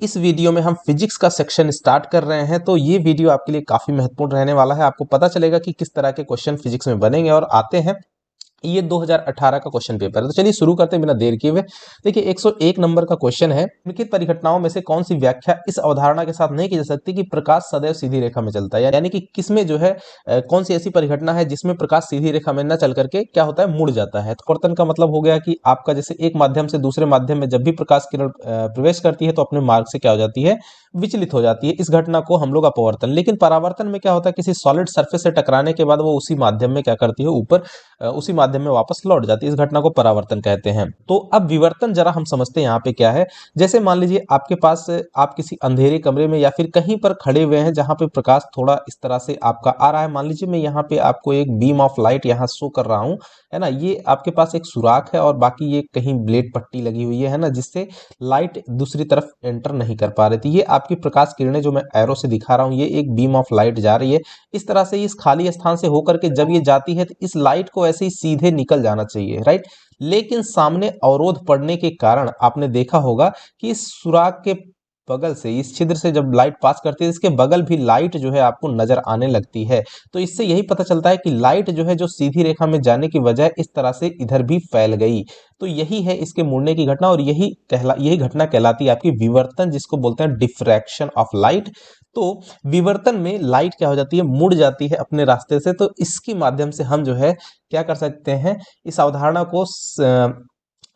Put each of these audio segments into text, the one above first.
इस वीडियो में हम फिजिक्स का सेक्शन स्टार्ट कर रहे हैं, तो ये वीडियो आपके लिए काफी महत्वपूर्ण रहने वाला है। आपको पता चलेगा कि किस तरह के क्वेश्चन फिजिक्स में बनेंगे और आते हैं। ये 2018 का क्वेश्चन पेपर है। तो चलिए शुरू करते हैं बिना देर किए हुए। देखिए 101 नंबर का क्वेश्चन है, निम्नलिखित परिघटनाओं में से कौन सी व्याख्या इस अवधारणा के साथ नहीं की जा सकती कि प्रकाश सदैव सीधी रेखा में चलता है। यानी कि किसमें जो है कौन सी ऐसी परिघटना है जिसमें प्रकाश सीधी रेखा में न चल करके क्या होता है, मुड़ जाता है। तो अपवर्तन का मतलब हो गया कि आपका जैसे एक माध्यम से दूसरे माध्यम में जब भी प्रकाश किरण प्रवेश करती है तो अपने मार्ग से क्या हो जाती है, विचलित हो जाती है। इस घटना को हम लोग अपवर्तन। लेकिन परावर्तन में क्या होता है, किसी सॉलिड सरफेस से टकराने के बाद वो उसी माध्यम में क्या करती है, ऊपर उसी माध्यम में वापस लौट जाती है। इस घटना को परावर्तन कहते हैं। तो अब विवर्तन जरा हम समझते हैं यहाँ पे क्या है। जैसे मान लीजिए आपके पास आप किसी अंधेरे कमरे में या फिर कहीं पर खड़े हुए हैं जहां पे प्रकाश थोड़ा इस तरह से आपका आ रहा है। मान लीजिए मैं यहाँ पे आपको एक बीम ऑफ लाइट यहाँ शो कर रहा हूँ, है ना। ये आपके पास एक सुराख है और बाकी ये कहीं ब्लेड पट्टी लगी हुई है ना, जिससे लाइट दूसरी तरफ एंटर नहीं कर पा रही थी। ये आपकी प्रकाश किरणें जो मैं एरो से दिखा रहा हूँ, ये एक बीम ऑफ लाइट जा रही है। इस तरह से इस खाली स्थान से होकर के जब ये जाती है तो इस लाइट को ऐसे ही सीधे निकल जाना चाहिए, राइट। लेकिन सामने अवरोध पड़ने के कारण आपने देखा होगा कि इस सुराख के बगल से, इस छिद्र से जब लाइट पास करती है, इसके बगल भी लाइट जो है आपको नजर आने लगती है। तो इससे यही पता चलता है कि लाइट जो है जो सीधी रेखा में जाने की बजाय इस तरह से इधर भी फैल गई। तो यही है इसके मुड़ने की घटना और यही घटना कहलाती है आपकी विवर्तन, जिसको बोलते हैं डिफ्रैक्शन ऑफ लाइट। तो विवर्तन में लाइट क्या हो जाती है, मुड़ जाती है अपने रास्ते से। तो इसके माध्यम से हम जो है क्या कर सकते हैं, इस अवधारणा को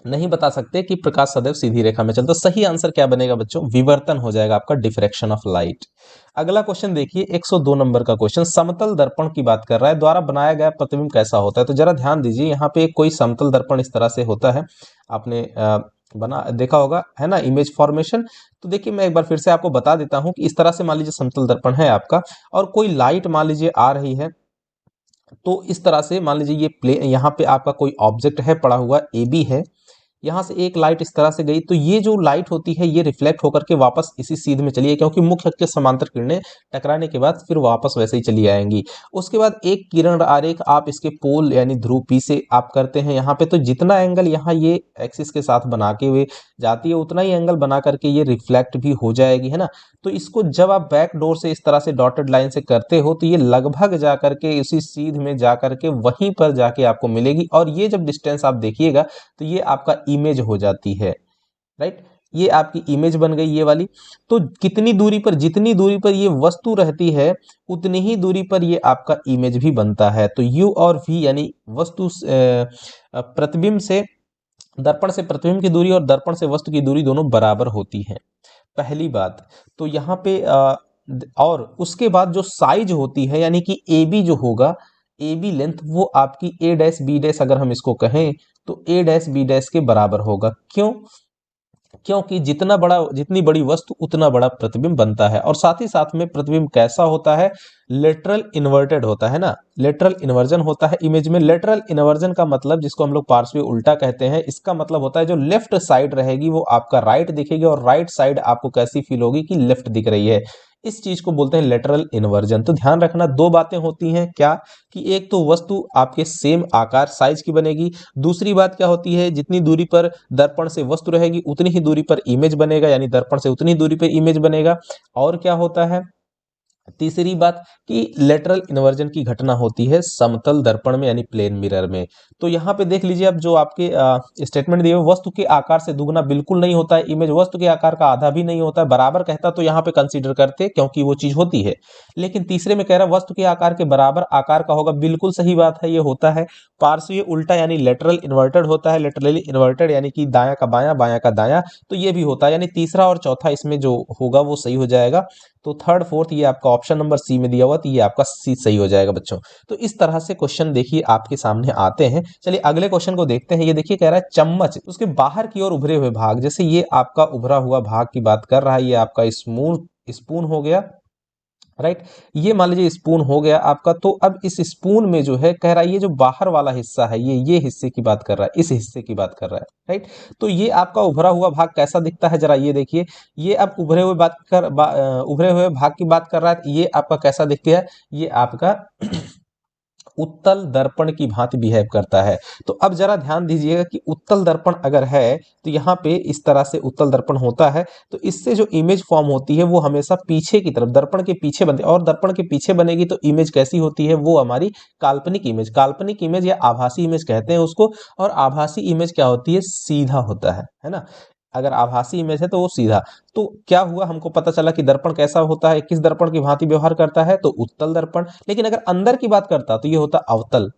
नहीं बता सकते कि प्रकाश सदैव सीधी रेखा में चलता। सही आंसर क्या बनेगा बच्चों, विवर्तन हो जाएगा आपका, डिफ्रैक्शन ऑफ लाइट। अगला क्वेश्चन देखिए 102 नंबर का क्वेश्चन समतल दर्पण की बात कर रहा है। द्वारा बनाया गया प्रतिबिंब कैसा होता है। तो जरा ध्यान दीजिए, यहाँ पे कोई समतल दर्पण इस तरह से होता है, आपने बना देखा होगा, है ना, इमेज फॉर्मेशन। तो देखिए मैं एक बार फिर से आपको बता देता हूं कि इस तरह से मान लीजिए समतल दर्पण है आपका और कोई लाइट मान लीजिए आ रही है। तो इस तरह से मान लीजिए ये यहाँ पे आपका कोई ऑब्जेक्ट है पड़ा हुआ, ए बी है। यहाँ से एक लाइट इस तरह से गई तो ये जो लाइट होती है ये रिफ्लेक्ट होकर के वापस इसी सीध में चली है, क्योंकि मुख्य अक्ष के समांतर किरणें टकराने के बाद फिर वापस वैसे ही चली आएंगी। उसके बाद एक किरण आरेख आप इसके पोल यानी ध्रुव पी से आप करते हैं यहाँ पे। तो जितना एंगल यहाँ ये एक्सिस के साथ बना के हुए जाती है उतना ही एंगल बना करके ये रिफ्लेक्ट भी हो जाएगी, है ना। तो इसको जब आप बैक डोर से इस तरह से डॉटेड लाइन से करते हो तो ये लगभग जा करके इसी सीध में जा करके वहीं पर जाके आपको मिलेगी। और ये जब डिस्टेंस आप देखिएगा तो ये आपका इमेज हो जाती है, राइट। ये आपकी इमेज बन गई ये वाली। तो कितनी दूरी पर, जितनी दूरी पर ये वस्तु रहती है उतनी ही दूरी पर ये आपका इमेज भी बनता है। तो U और V यानी वस्तु प्रतिबिंब से, दर्पण से प्रतिबिंब की दूरी और दर्पण से वस्तु की दूरी दोनों बराबर होती है, पहली बात। तो यहाँ पे और उसके बाद जो साइज होती है यानी कि ए बी जो होगा, ए बी लेंथ, वो आपकी ए डैश बी डैश अगर हम इसको कहें तो ए डैश बी डैश के बराबर होगा। क्यों? क्योंकि जितनी बड़ी वस्तु उतना बड़ा प्रतिबिंब बनता है। और साथ ही साथ में प्रतिबिंब कैसा होता है, लेटरल इन्वर्टेड होता है ना, लेटरल इन्वर्जन होता है इमेज में। लेटरल इन्वर्जन का मतलब, जिसको हम लोग पार्श्वीय उल्टा कहते हैं, इसका मतलब होता है जो लेफ्ट साइड रहेगी वो आपका राइट दिखेगी और राइट साइड आपको कैसी फील होगी कि लेफ्ट दिख रही है। इस चीज को बोलते हैं लेटरल इन्वर्जन। तो ध्यान रखना दो बातें होती हैं, क्या कि एक तो वस्तु आपके सेम आकार साइज की बनेगी, दूसरी बात क्या होती है, जितनी दूरी पर दर्पण से वस्तु रहेगी उतनी ही दूरी पर इमेज बनेगा, यानी दर्पण से उतनी दूरी पर इमेज बनेगा। और क्या होता है, तीसरी बात कि लेटरल इन्वर्जन की घटना होती है समतल दर्पण में यानी प्लेन मिरर में। तो यहाँ पे देख लीजिए, अब जो आपके स्टेटमेंट दिए वस्तु के आकार से दुगना बिल्कुल नहीं होता है इमेज, वस्तु के आकार का आधा भी नहीं होता है, बराबर कहता तो यहाँ पे कंसीडर करते क्योंकि वो चीज होती है। लेकिन तीसरे में कह रहा है वस्तु के आकार के बराबर आकार का होगा, बिल्कुल सही बात है, ये होता है। पार्श्वीय उल्टा यानी लेटरल इन्वर्टेड होता है, लेटरली इन्वर्टेड यानी कि दाया का बाया, बाया का दाया, तो ये भी होता है। यानी तीसरा और चौथा इसमें जो होगा वो सही हो जाएगा। तो थर्ड फोर्थ ये आपका ऑप्शन नंबर सी में दिया हुआ, तो ये आपका सी सही हो जाएगा बच्चों। तो इस तरह से क्वेश्चन देखिए आपके सामने आते हैं। चलिए अगले क्वेश्चन को देखते हैं। ये देखिए कह रहा है चम्मच, उसके बाहर की ओर उभरे हुए भाग, जैसे ये आपका उभरा हुआ भाग की बात कर रहा है, ये आपका स्मूथ स्पून हो गया, राइट। ये मान लीजिए स्पून हो गया आपका। तो अब इस स्पून में जो है कह रहा है ये जो बाहर वाला हिस्सा है, ये हिस्से की बात कर रहा है, इस हिस्से की बात कर रहा है, राइट। तो ये आपका उभरा हुआ भाग कैसा दिखता है, जरा ये देखिए। ये अब उभरे हुए भाग की बात कर रहा है, ये आपका कैसा दिखता है, ये आपका उत्तल दर्पण की भांति बिहेव करता है। तो अब जरा ध्यान दीजिएगा कि उत्तल दर्पण अगर है तो यहाँ पे इस तरह से उत्तल दर्पण होता है, तो इससे जो इमेज फॉर्म होती है वो हमेशा पीछे की तरफ दर्पण के पीछे बनती है, और दर्पण के पीछे बनेगी तो इमेज कैसी होती है, वो हमारी काल्पनिक इमेज या आभासी इमेज कहते हैं उसको। और आभासी इमेज क्या होती है, सीधा होता है ना। अगर आभासी इमेज है तो वो सीधा। तो क्या हुआ, हमको पता चला कि दर्पण कैसा होता है, किस दर्पण की भांति व्यवहार करता है, तो उत्तल दर्पण। लेकिन अगर अंदर की बात करता तो ये होता अवतल।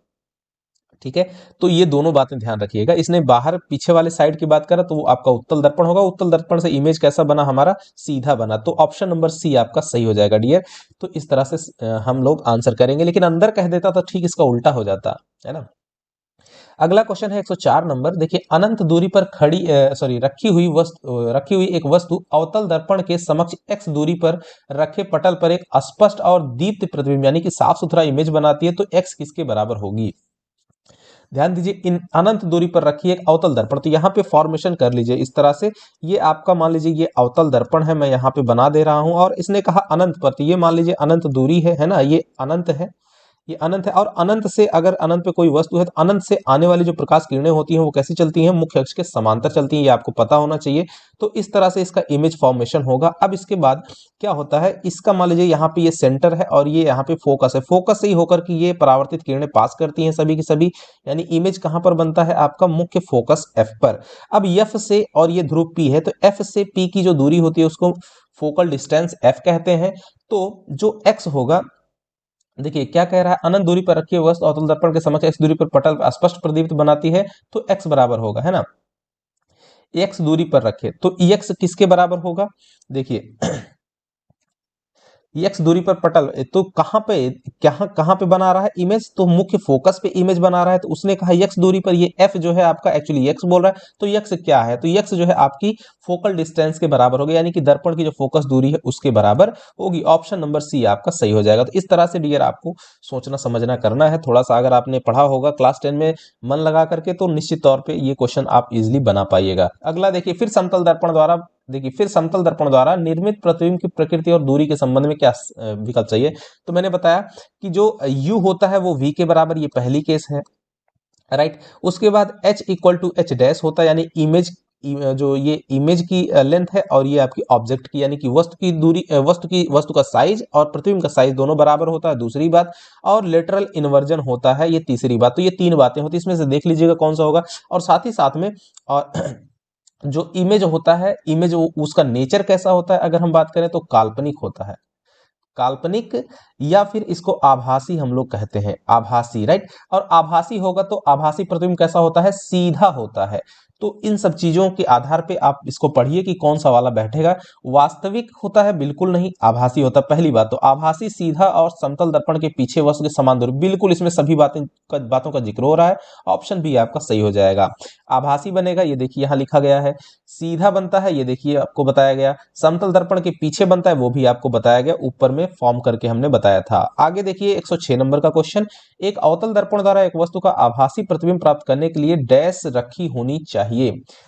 ठीक है, तो ये दोनों बातें ध्यान रखिएगा। इसने बाहर पीछे वाले साइड की बात करा तो वो आपका उत्तल दर्पण होगा, उत्तल दर्पण से इमेज कैसा बना, हमारा सीधा बना। तो ऑप्शन नंबर सी आपका सही हो जाएगा डियर। तो इस तरह से हम लोग आंसर करेंगे, लेकिन अंदर कह देता तो ठीक इसका उल्टा हो जाता है ना। अगला क्वेश्चन है 104 नंबर। देखिए, अनंत दूरी पर रखी हुई एक वस्तु अवतल दर्पण के समक्ष x दूरी पर रखे पटल पर एक स्पष्ट और दीप्त प्रतिबिंब यानी कि साफ सुथरा इमेज बनाती है, तो x किसके बराबर होगी। ध्यान दीजिए, इन अनंत दूरी पर रखी एक अवतल दर्पण, तो यहाँ पे फॉर्मेशन कर लीजिए इस तरह से। ये आपका मान लीजिए ये अवतल दर्पण है, मैं यहाँ पे बना दे रहा हूं, और इसने कहा अनंत पर, तो ये मान लीजिए अनंत दूरी है ना, ये अनंत है, ये अनंत है। और अनंत से अगर अनंत पे कोई वस्तु है तो अनंत से आने वाली जो प्रकाश किरणें होती हैं वो कैसी चलती हैं, मुख्य अक्ष के समांतर चलती हैं, ये आपको पता होना चाहिए। तो इस तरह से इसका इमेज फॉर्मेशन होगा। अब इसके बाद क्या होता है, इसका मान लीजिए यहाँ पे ये सेंटर है और ये यहाँ पे फोकस है, फोकस से ही होकर कि ये परावर्तित किरणें पास करती हैं सभी की सभी, यानी इमेज कहाँ पर बनता है, आपका मुख्य फोकस एफ पर। अब एफ से, और ये ध्रुव पी है, तो एफ से पी की जो दूरी होती है उसको फोकल डिस्टेंस एफ कहते हैं। तो जो एक्स होगा, देखिए क्या कह रहा है, अनंत दूरी पर रखी हुई वस्तु अवतल दर्पण के समक्ष x दूरी पर पटल स्पष्ट प्रदीप्त बनाती है, तो x बराबर होगा, है ना। x दूरी पर रखे तो x किसके बराबर होगा, देखिए x दूरी पर पटल, तो कहां पे बना रहा है इमेज, तो मुख्य फोकस पे इमेज बना रहा है। तो उसने कहा x दूरी पर, ये f जो है आपका एक्चुअली x बोल रहा है, तो x क्या है, तो x जो है आपकी फोकल डिस्टेंस के बराबर होगी, यानी कि दर्पण की जो फोकस दूरी है उसके बराबर होगी। ऑप्शन नंबर सी आपका सही हो जाएगा। तो इस तरह से डियर आपको सोचना समझना करना है थोड़ा सा। अगर आपने पढ़ा होगा क्लास 10 में मन लगा करके, तो निश्चित तौर पर ये क्वेश्चन आप इजिली बना पाइएगा। अगला देखिए, फिर समतल दर्पण द्वारा निर्मित प्रतिबिंब की प्रकृति और दूरी के संबंध में क्या विकल्प चाहिए। तो मैंने बताया कि जो u होता है वो v के बराबर, ये पहली केस है, राइट। उसके बाद h equal to H dash होता है, यानी जो ये इमेज की लेंथ है, और ये आपकी ऑब्जेक्ट की यानी कि वस्तु की दूरी, वस्तु का साइज और प्रतिबिंब का साइज दोनों बराबर होता है, दूसरी बात। और लेटरल इन्वर्जन होता है, ये तीसरी बात। तो ये तीन बातें होती है, इसमें से देख लीजिएगा कौन सा होगा। और साथ ही साथ में और जो इमेज होता है, इमेज उसका नेचर कैसा होता है, अगर हम बात करें तो काल्पनिक होता है, काल्पनिक, या फिर इसको आभासी हम लोग कहते हैं, आभासी, राइट। और आभासी होगा तो आभासी प्रतिबिंब कैसा होता है, सीधा होता है। तो इन सब चीजों के आधार पे आप इसको पढ़िए कि कौन सा वाला बैठेगा। वास्तविक होता है, बिल्कुल नहीं, आभासी होता है। पहली बात तो आभासी सीधा और समतल दर्पण के पीछे वस्तु के समान दूरी, बिल्कुल इसमें सभी बातों का जिक्र हो रहा है। ऑप्शन बी आपका सही हो जाएगा। आभासी बनेगा, ये देखिए यहाँ लिखा गया है। सीधा बनता है, ये देखिए आपको बताया गया। समतल दर्पण के पीछे बनता है, वो भी आपको बताया गया, ऊपर में फॉर्म करके हमने बताया था। आगे देखिए 106 नंबर का क्वेश्चन। एक अवतल दर्पण द्वारा एक वस्तु का आभासी प्रतिबिंब प्राप्त करने के लिए डैश रखी होनी चाहिए।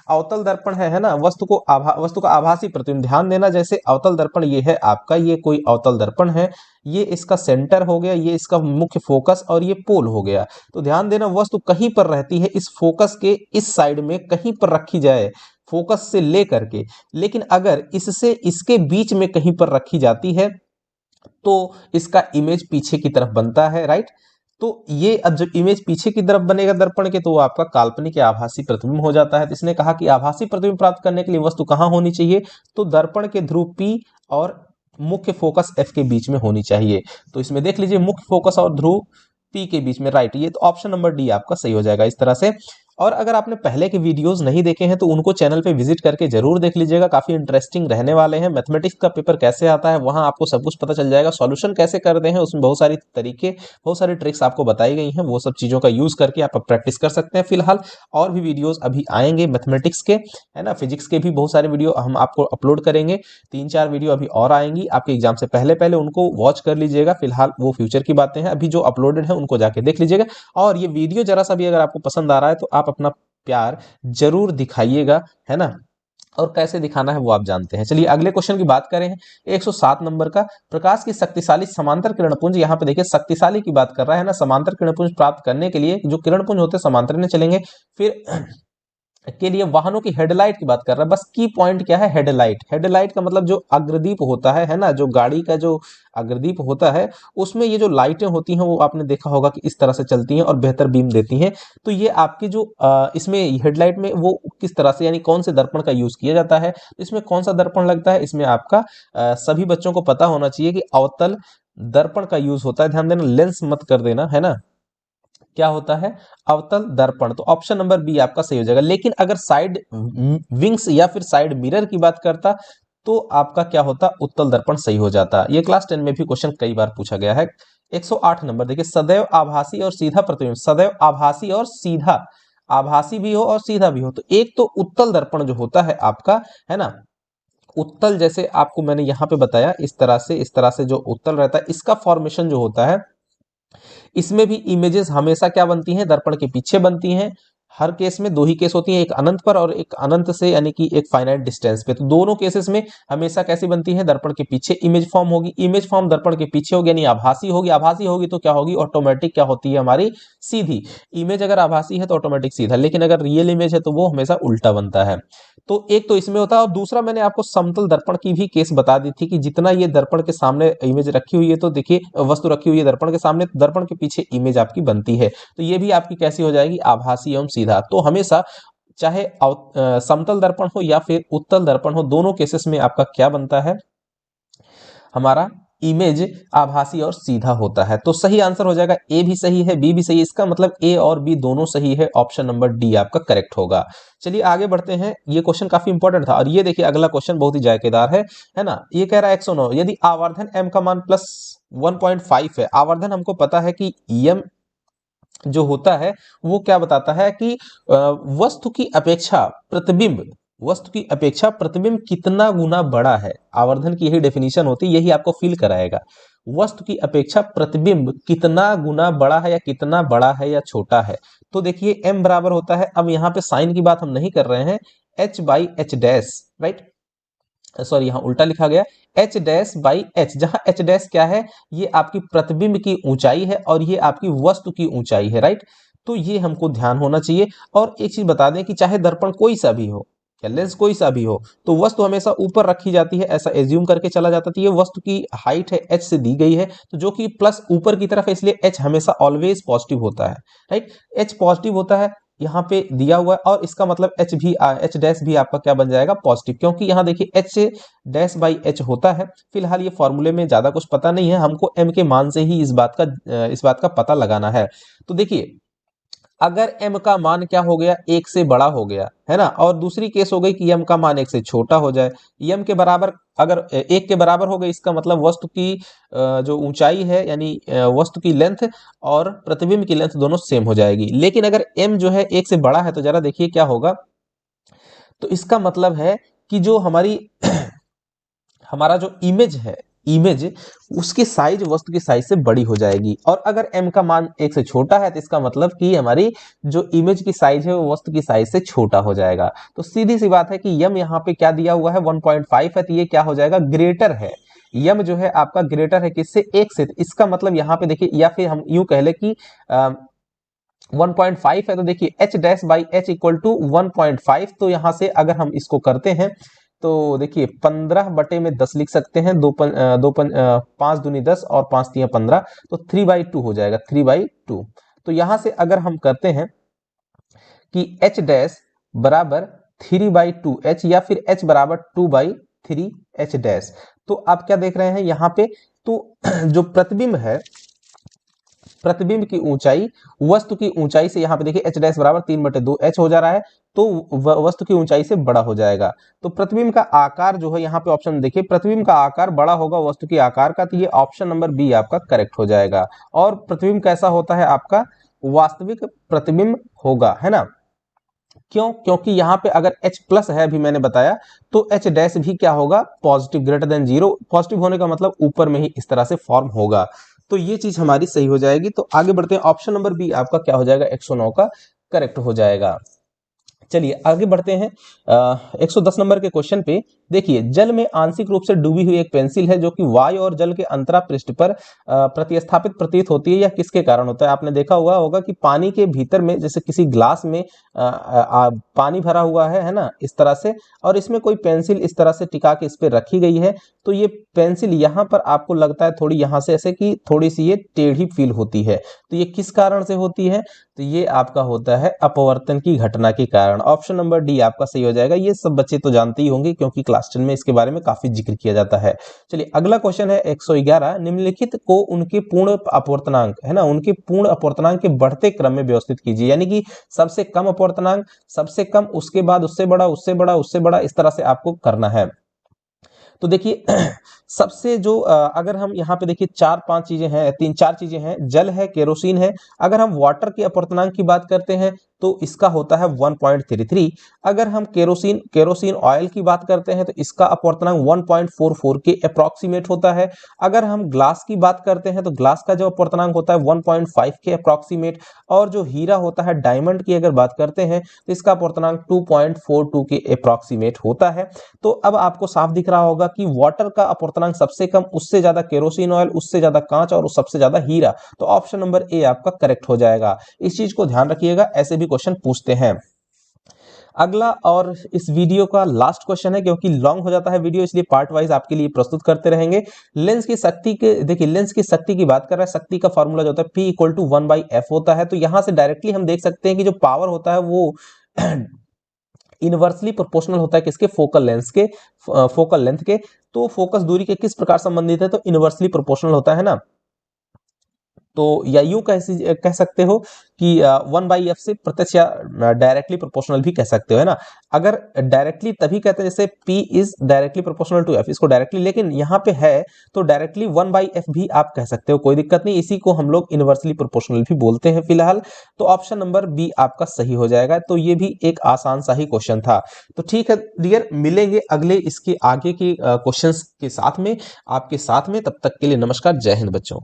अवतल दर्पण है ना, वस्तु का आभासी प्रतिबिंब, ध्यान देना, जैसे अवतल दर्पण ये है आपका, ये कोई अवतल दर्पण है, ये इसका सेंटर हो गया, ये इसका मुख्य फोकस, और ये पोल हो गया। तो ध्यान देना, वस्तु कहीं पर रहती है इस फोकस के इस साइड में कहीं पर रखी जाए, फोकस से लेकर के, लेकिन अगर इससे इसके बीच में कहीं पर रखी जाती है तो इसका इमेज पीछे की तरफ बनता है, राइट। तो ये अब जब इमेज पीछे की तरफ बनेगा दर्पण के, तो वो आपका काल्पनिक या आभासी प्रतिबिंब हो जाता है। तो इसने कहा कि आभासी प्रतिबिंब प्राप्त करने के लिए वस्तु कहां होनी चाहिए, तो दर्पण के ध्रुव P और मुख्य फोकस F के बीच में होनी चाहिए। तो इसमें देख लीजिए, मुख्य फोकस और ध्रुव P के बीच में, राइट। ये तो ऑप्शन नंबर डी आपका सही हो जाएगा इस तरह से। और अगर आपने पहले के वीडियोस नहीं देखे हैं तो उनको चैनल पे विजिट करके जरूर देख लीजिएगा, काफी इंटरेस्टिंग रहने वाले हैं। मैथमेटिक्स का पेपर कैसे आता है वहां आपको सब कुछ पता चल जाएगा, सॉल्यूशन कैसे करते हैं उसमें बहुत सारी तरीके, बहुत सारी ट्रिक्स आपको बताई गई हैं, वो सब चीजों का यूज करके आप प्रैक्टिस कर सकते हैं। फिलहाल और भी वीडियोस अभी आएंगे मैथमेटिक्स के, है ना, फिजिक्स के भी बहुत सारे वीडियो हम आपको अपलोड करेंगे। 3-4 वीडियो अभी और आएंगी आपके एग्जाम से पहले पहले, उनको वॉच कर लीजिएगा। फिलहाल वो फ्यूचर की बातें हैं, अभी जो अपलोडेड है उनको जाके देख लीजिएगा। और ये वीडियो जरा सा भी अगर आपको पसंद आ रहा है तो आप अपना प्यार जरूर दिखाइएगा, है ना। और कैसे दिखाना है वो आप जानते हैं। चलिए अगले क्वेश्चन की बात करें, 107 नंबर का, प्रकाश की शक्तिशाली समांतर किरणपुंज, यहाँ पे देखिए शक्तिशाली की बात कर रहा है ना, समांतर किरणपुंज प्राप्त करने के लिए जो किरणपुंज होते हैं समांतर में चलेंगे। फिर के लिए वाहनों की हेडलाइट की बात कर रहा है। बस की पॉइंट क्या है, हेडलाइट। हेडलाइट का मतलब जो अग्रदीप होता है ना, जो गाड़ी का जो अग्रदीप होता है उसमें ये जो लाइटें होती हैं वो आपने देखा होगा कि इस तरह से चलती हैं और बेहतर बीम देती हैं। तो ये आपकी जो इसमें हेडलाइट में वो किस तरह से, यानी कौन से दर्पण का यूज किया जाता है, तो इसमें कौन सा दर्पण लगता है, इसमें आपका सभी बच्चों को पता होना चाहिए कि अवतल दर्पण का यूज होता है। ध्यान देना, लेंस मत कर देना, है ना। क्या होता है, अवतल दर्पण। तो ऑप्शन नंबर बी आपका सही हो जाएगा। लेकिन अगर साइड विंग्स या फिर साइड मिरर की बात करता तो आपका क्या होता, उत्तल दर्पण सही हो जाता। ये क्लास 10 में भी क्वेश्चन कई बार पूछा गया है। 108 नंबर देखिए, सदैव आभासी और सीधा प्रतिबिंब, सदैव आभासी और सीधा, आभासी भी हो और सीधा भी हो। तो एक तो उत्तल दर्पण जो होता है आपका, है ना, उत्तल जैसे आपको मैंने यहाँ पे बताया, इस तरह से जो उत्तल रहता है इसका फॉर्मेशन जो होता है, इसमें भी इमेजेस हमेशा क्या बनती हैं, दर्पण के पीछे बनती हैं। हर केस में दो ही केस होती हैं, एक अनंत पर और एक अनंत से यानी कि एक फाइनाइट डिस्टेंस पे। तो दोनों केसेस में हमेशा कैसी बनती है, दर्पण के पीछे इमेज फॉर्म होगी। इमेज फॉर्म दर्पण के पीछे होगी यानी आभासी होगी। आभासी होगी तो क्या होगी, ऑटोमेटिक क्या होती है हमारी, सीधी। इमेज अगर आभासी है तो ऑटोमेटिक सीधा, लेकिन अगर रियल इमेज है तो वो हमेशा उल्टा बनता है। तो एक तो इसमें होता है, और दूसरा मैंने आपको समतल दर्पण की भी केस बता दी थी कि जितना ये दर्पण के सामने इमेज रखी हुई है, तो देखिए वस्तु रखी हुई है दर्पण के सामने, दर्पण के पीछे इमेज आपकी बनती है। तो ये भी आपकी कैसी हो जाएगी, आभासी एवं सीधा। तो हमेशा चाहे समतल दर्पण हो या फिर उत्तल दर्पण हो, दोनों केसेस में आपका क्या बनता है, हमारा इमेज आभासी और सीधा होता है। तो सही आंसर हो जाएगा, ए भी सही है बी भी सही है। इसका मतलब ए और बी दोनों सही है, ऑप्शन नंबर डी आपका करेक्ट होगा। चलिए आगे बढ़ते हैं, ये क्वेश्चन काफी इंपॉर्टेंट था। और ये देखिए अगला क्वेश्चन बहुत ही जायकेदार है ना। ये कह रहा है 109, यदि आवर्धन m का मान प्लस 1.5 है, आवर्धन हमको पता है कि m जो होता है वो क्या बताता है कि वस्तु की अपेक्षा प्रतिबिंब, वस्तु की अपेक्षा प्रतिबिंब कितना गुना बड़ा है। आवर्धन की यही डेफिनेशन होती है, यही आपको फील कराएगा। वस्तु की अपेक्षा प्रतिबिंब कितना गुना बड़ा है, या कितना बड़ा है या छोटा है। तो देखिए m बराबर होता है, अब यहाँ पे साइन की बात हम नहीं कर रहे हैं, h by H dash, right, sorry यहाँ उल्टा लिखा गया, एच डैश बाई एच, जहां एच डैश क्या है, ये आपकी प्रतिबिंब की ऊंचाई है और ये आपकी वस्तु की ऊंचाई है, राइट। तो ये हमको ध्यान होना चाहिए। और एक चीज बता दें कि चाहे दर्पण कोई सा भी हो या लेंस कोई सा भी हो, तो वस्तु हमेशा ऊपर रखी जाती है, ऐसा एज्यूम करके चला जाता है। ये वस्तु की हाइट है एच से दी गई है, तो जो कि प्लस ऊपर की तरफ है, इसलिए एच हमेशा ऑलवेज पॉजिटिव होता है, राइट। एच पॉजिटिव होता है, यहाँ पे दिया हुआ है, और इसका मतलब एच भी, एच डैश भी आपका क्या बन जाएगा, पॉजिटिव, क्योंकि यहाँ देखिए एच डैश बाई एच होता है। फिलहाल ये फॉर्मूले में ज्यादा कुछ पता नहीं है, हमको एम के मान से ही इस बात का पता लगाना है। तो देखिए अगर m का मान क्या हो गया, एक से बड़ा हो गया, है ना, और दूसरी केस हो गई कि m का मान एक से छोटा हो जाए, m के बराबर, अगर एक के बराबर हो गई, इसका मतलब वस्तु की जो ऊंचाई है, यानी वस्तु की लेंथ और प्रतिबिंब की लेंथ दोनों सेम हो जाएगी। लेकिन अगर m जो है एक से बड़ा है, तो जरा देखिए क्या होगा, तो इसका मतलब है कि जो हमारी हमारा जो इमेज है, इमेज उसकी साइज वस्तु की साइज से बड़ी हो जाएगी। और अगर m का मान एक से छोटा है, तो इसका मतलब कि हमारी जो इमेज की साइज है वो वस्तु की साइज से छोटा हो जाएगा। तो सीधी सी बात है कि m यहाँ पे क्या दिया हुआ है, 1.5 है, तो ये क्या हो जाएगा, ग्रेटर है। m जो है आपका ग्रेटर है किससे, एक से। इसका मतलब यहाँ पे देखिए, या फिर हम यूं कह ले कि 1.5 है, तो देखिए H dash by H equal to 1.5। तो यहां से अगर हम इसको करते हैं तो देखिए 15 बटे में 10 लिख सकते हैं, 5 दूनी 10 और 5 तिया 15, तो 3/2 हो जाएगा, 3/2। तो यहां से अगर हम करते हैं कि एच डैश बराबर 3/2 एच, या फिर एच बराबर 2/3 एच डैश, तो आप क्या देख रहे हैं यहाँ पे, तो जो प्रतिबिंब है, प्रतिबिंब की ऊंचाई वस्तु की ऊंचाई से, यहाँ पे देखिए एच डैश बराबर 3/2 एच हो जा रहा है, तो वस्तु की ऊंचाई से बड़ा हो जाएगा। तो प्रतिबिंब का आकार जो है, यहाँ पे ऑप्शन देखिए, प्रतिबिंब का आकार बड़ा होगा वस्तु के आकार का, तो ये ऑप्शन नंबर बी आपका करेक्ट हो जाएगा। और प्रतिबिंब कैसा होता है आपका, वास्तविक प्रतिबिंब होगा, है ना। क्यों, क्योंकि यहाँ पे अगर H प्लस है, अभी मैंने बताया, तो H डैश भी क्या होगा, पॉजिटिव, ग्रेटर देन 0। पॉजिटिव होने का मतलब ऊपर में ही इस तरह से फॉर्म होगा। तो ये चीज हमारी सही हो जाएगी। तो आगे बढ़ते हैं, ऑप्शन नंबर बी आपका क्या हो जाएगा, 109 का करेक्ट हो जाएगा। चलिए आगे बढ़ते हैं 110 नंबर के क्वेश्चन पे। देखिए, जल में आंशिक रूप से डूबी हुई एक पेंसिल है जो कि वायु और जल के अंतरा पृष्ठ पर प्रतिस्थापित प्रतीत होती है। यह किसके कारण होता है? आपने देखा होगा कि पानी के भीतर में जैसे किसी ग्लास में पानी भरा हुआ है ना, इस तरह से, और इसमें कोई पेंसिल इस तरह से टिका के इस पे रखी गई है। तो ये पेंसिल यहाँ पर आपको लगता है थोड़ी यहाँ से ऐसे कि थोड़ी सी ये टेढ़ी फील होती है। तो ये किस कारण से होती है? तो ये आपका होता है अपवर्तन की घटना के कारण। ऑप्शन नंबर डी आपका सही हो जाएगा। ये सब बच्चे तो जानते ही होंगे क्योंकि क्लास 10 में इसके बारे में काफी जिक्र किया जाता है। चलिए अगला क्वेश्चन है 111। निम्नलिखित को उनके पूर्ण अपवर्तनांक है ना, उनके पूर्ण अपवर्तनांक के बढ़ते क्रम में व्यवस्थित कीजिए। यानी कि सबसे कम अपवर्तनांक, सबसे कम, उसके बाद उससे बड़ा, उससे बड़ा, उससे बड़ा, इस तरह से आपको करना है। तो देखिए सबसे जो अगर हम यहाँ पे देखिए 4-5 चीजें हैं, 3-4 चीजें हैं। जल है, केरोसिन है। अगर हम वाटर के अपवर्तनांक की बात करते हैं तो इसका होता है 1.33। अगर हम केरोसिन ऑयल की बात करते हैं तो इसका अपवर्तनांक 1.44 के अप्रोक्सीमेट होता है। अगर हम ग्लास की बात करते हैं तो ग्लास का जो अपवर्तनांक होता है 1.5 के अप्रोक्सीमेट। और जो हीरा होता है, डायमंड की अगर बात करते हैं तो इसका अपवर्तनांक 2.42 के अप्रोक्सीमेट होता है। तो अब आपको साफ दिख रहा होगा कि वाटर का अपवर्तनांक सबसे कम, उससे ज्यादा केरोसिन ऑयल, उससे ज्यादा कांच और सबसे ज्यादा हीरा। तो ऑप्शन नंबर ए आपका करेक्ट हो जाएगा। इस चीज को ध्यान रखिएगा, ऐसे भी क्वेश्चन पूछते हैं। अगला और इस वीडियो का लास्ट क्वेश्चन है, क्योंकि लॉन्ग हो जाता है वीडियो, इसलिए पार्ट वाइज आपके लिए प्रस्तुत करते रहेंगे। लेंस की शक्ति के, देखिए लेंस की शक्ति की बात कर रहा है। शक्ति का फॉर्मूला जो होता है P = 1/f होता है। तो यहां से डायरेक्टली हम देख सकते हैं कि जो पावर होता है वो इनवर्सली प्रोपोर्शनल होता है किसके? फोकल लेंथ के। तो फोकस दूरी के किस प्रकार संबंधित है? तो इनवर्सली प्रोपोर्शनल होता है ना। तो या यूं कह सकते हो कि 1/f से प्रत्यक्ष या डायरेक्टली प्रोपोर्शनल भी कह सकते हो, है ना। अगर डायरेक्टली तभी कहते हैं जैसे P is directly proportional to F, इसको डायरेक्टली, लेकिन यहाँ पे है तो डायरेक्टली 1/f भी आप कह सकते हो, कोई दिक्कत नहीं। इसी को हम लोग इनवर्सली प्रोपोर्शनल भी बोलते हैं फिलहाल। तो ऑप्शन नंबर बी आपका सही हो जाएगा। तो ये भी एक आसान सा ही क्वेश्चन था। तो ठीक है डियर, मिलेंगे अगले इसके आगे के क्वेश्चंस के साथ में, आपके साथ में। तब तक के लिए नमस्कार, जय हिंद बच्चों।